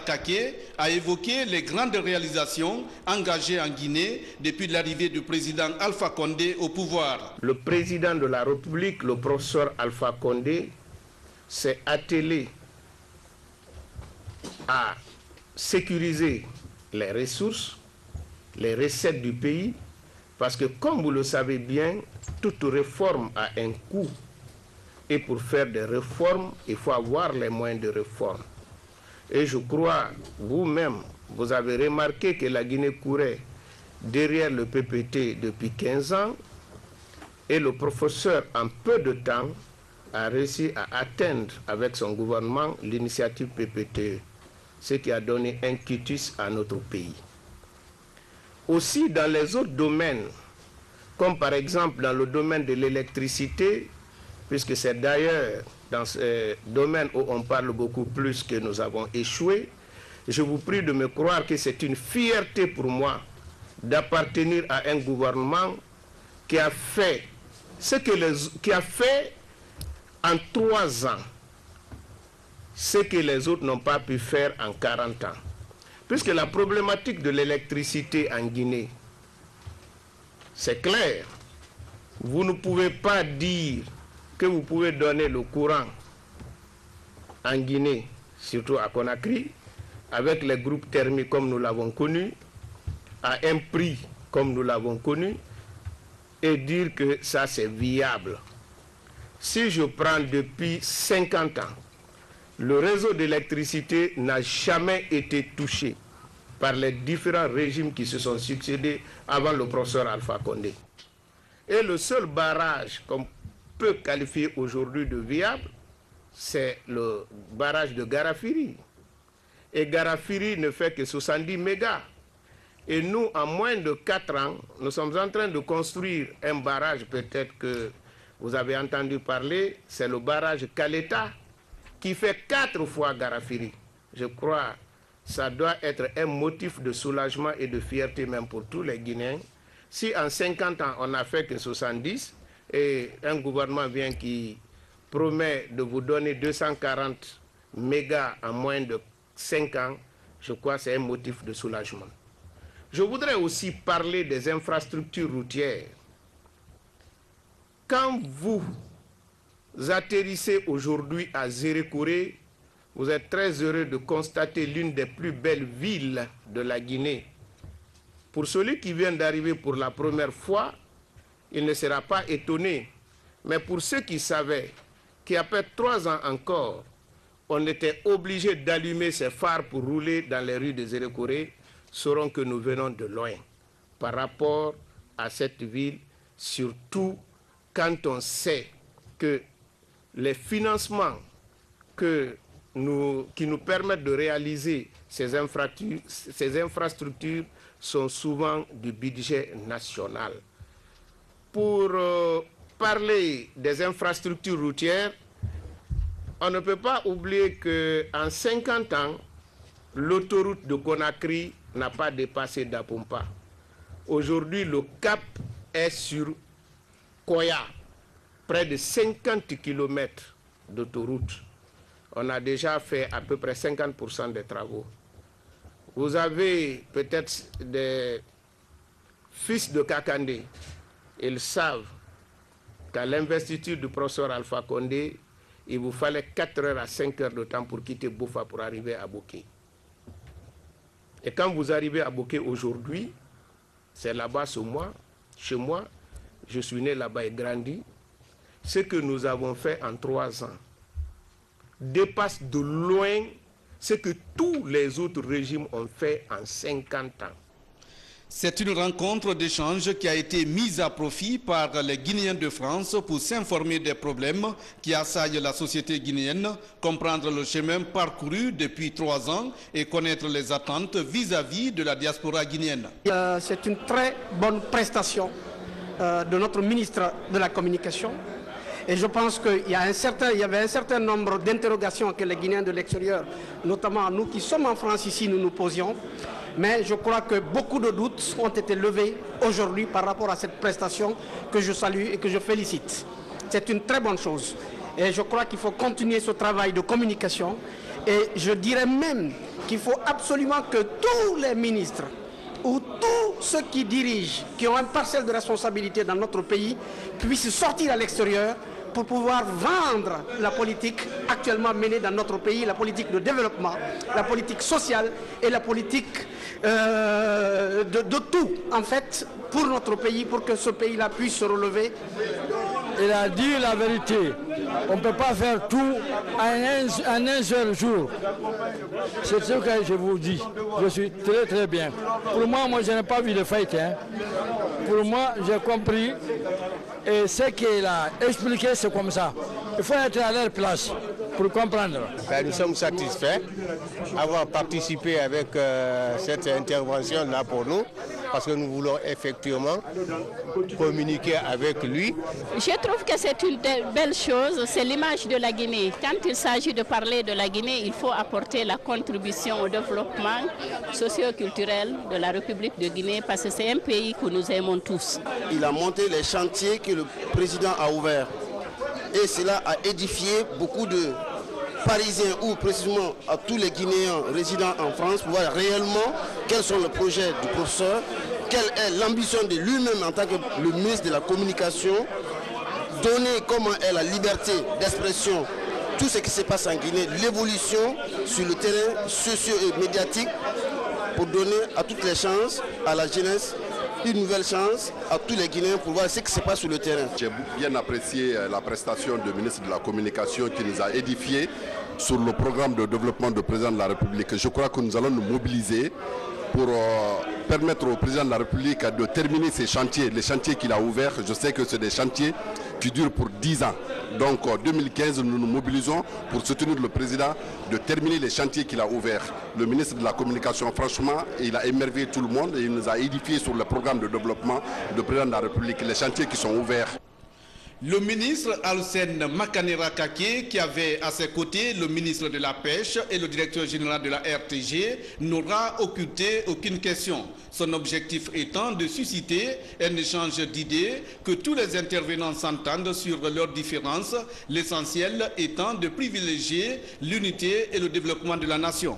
Kaké a évoqué les grandes réalisations engagées en Guinée depuis l'arrivée du président Alpha Condé au pouvoir. Le président de la République, le professeur Alpha Condé, s'est attelé à sécuriser les ressources, les recettes du pays, parce que comme vous le savez bien, toute réforme a un coût. Et pour faire des réformes, il faut avoir les moyens de réforme. Et je crois, vous-même, vous avez remarqué que la Guinée courait derrière le PPT depuis 15 ans, et le professeur, en peu de temps, a réussi à atteindre avec son gouvernement l'initiative PPT, ce qui a donné un quitus à notre pays. Aussi dans les autres domaines, comme par exemple dans le domaine de l'électricité, puisque c'est d'ailleurs dans ce domaine où on parle beaucoup plus que nous avons échoué, je vous prie de me croire que c'est une fierté pour moi d'appartenir à un gouvernement qui a fait en 3 ans ce que les autres n'ont pas pu faire en 40 ans. Puisque la problématique de l'électricité en Guinée, c'est clair. Vous ne pouvez pas dire que vous pouvez donner le courant en Guinée, surtout à Conakry, avec les groupes thermiques comme nous l'avons connu, à un prix comme nous l'avons connu, et dire que ça c'est viable. Si je prends depuis 50 ans, le réseau d'électricité n'a jamais été touché par les différents régimes qui se sont succédés avant le professeur Alpha Condé. Et le seul barrage qu'on peut qualifier aujourd'hui de viable, c'est le barrage de Garafiri. Et Garafiri ne fait que 70 mégas. Et nous, en moins de 4 ans, nous sommes en train de construire un barrage, peut-être que vous avez entendu parler, c'est le barrage Kaleta, qui fait 4 fois Garafiri. Je crois que ça doit être un motif de soulagement et de fierté même pour tous les Guinéens. Si en 50 ans, on n'a fait que 70, et un gouvernement vient qui promet de vous donner 240 mégas en moins de 5 ans, je crois que c'est un motif de soulagement. Je voudrais aussi parler des infrastructures routières. Quand vous atterrissez aujourd'hui à Zérékoré, vous êtes très heureux de constater l'une des plus belles villes de la Guinée. Pour celui qui vient d'arriver pour la première fois, il ne sera pas étonné. Mais pour ceux qui savaient qu'après 3 ans encore, on était obligé d'allumer ces phares pour rouler dans les rues de Zérékoré, sauront que nous venons de loin par rapport à cette ville, surtout quand on sait que les financements qui nous permettent de réaliser ces infrastructures sont souvent du budget national. Pour parler des infrastructures routières, on ne peut pas oublier qu'en 50 ans, l'autoroute de Conakry n'a pas dépassé Dapompa. Aujourd'hui, le cap est sur Koya, près de 50 km d'autoroute. On a déjà fait à peu près 50% des travaux. Vous avez peut-être des fils de Kakandé. Ils savent qu'à l'investiture du professeur Alpha Condé, il vous fallait 4 heures à 5 heures de temps pour quitter Boufa pour arriver à Boké. Et quand vous arrivez à Boké aujourd'hui, c'est là-bas chez moi, je suis né là-bas et grandi. Ce que nous avons fait en 3 ans dépasse de loin ce que tous les autres régimes ont fait en 50 ans. C'est une rencontre d'échange qui a été mise à profit par les Guinéens de France pour s'informer des problèmes qui assaillent la société guinéenne, comprendre le chemin parcouru depuis 3 ans et connaître les attentes vis-à-vis de la diaspora guinéenne. C'est une très bonne prestation de notre ministre de la Communication. Et je pense qu'il y avait un certain nombre d'interrogations que les Guinéens de l'extérieur, notamment nous qui sommes en France ici, nous nous posions. Mais je crois que beaucoup de doutes ont été levés aujourd'hui par rapport à cette prestation que je salue et que je félicite. C'est une très bonne chose. Et je crois qu'il faut continuer ce travail de communication. Et je dirais même qu'il faut absolument que tous les ministres ou tous ceux qui dirigent, qui ont un parcelle de responsabilité dans notre pays, puissent sortir à l'extérieur pour pouvoir vendre la politique actuellement menée dans notre pays, la politique de développement, la politique sociale et la politique de tout, en fait, pour notre pays, pour que ce pays-là puisse se relever. Il a dit la vérité. On ne peut pas faire tout en un seul jour. C'est ce que je vous dis. Je suis très très bien. Pour moi, je n'ai pas vu de faillite. Pour moi, j'ai compris. Et ce qu'il a expliqué, c'est comme ça. Il faut être à leur place pour comprendre. Nous sommes satisfaits d'avoir participé avec cette intervention-là pour nous, parce que nous voulons effectivement communiquer avec lui. Je trouve que c'est une belle chose, c'est l'image de la Guinée. Quand il s'agit de parler de la Guinée, il faut apporter la contribution au développement socio-culturel de la République de Guinée, parce que c'est un pays que nous aimons tous. Il a monté les chantiers que le président a ouverts. Et cela a édifié beaucoup de Parisiens ou précisément à tous les Guinéens résidant en France pour voir réellement quels sont les projets du professeur, quelle est l'ambition de lui-même en tant que le ministre de la Communication, donner comment est la liberté d'expression, tout ce qui se passe en Guinée, l'évolution sur le terrain socio et médiatique pour donner à toutes les chances à la jeunesse, une nouvelle chance à tous les Guinéens pour voir ce qui se passe sur le terrain. J'ai bien apprécié la prestation du ministre de la Communication qui nous a édifié sur le programme de développement du président de la République. Je crois que nous allons nous mobiliser pour permettre au président de la République de terminer ces chantiers, les chantiers qu'il a ouverts. Je sais que c'est des chantiers qui durent pour 10 ans. Donc en 2015, nous nous mobilisons pour soutenir le président de terminer les chantiers qu'il a ouverts. Le ministre de la Communication, franchement, il a émerveillé tout le monde et il nous a édifié sur le programme de développement du président de la République, les chantiers qui sont ouverts. Le ministre Alcène Makanera Kake, qui avait à ses côtés le ministre de la Pêche et le directeur général de la RTG, n'aura occulté aucune question. Son objectif étant de susciter un échange d'idées, que tous les intervenants s'entendent sur leurs différences, l'essentiel étant de privilégier l'unité et le développement de la nation.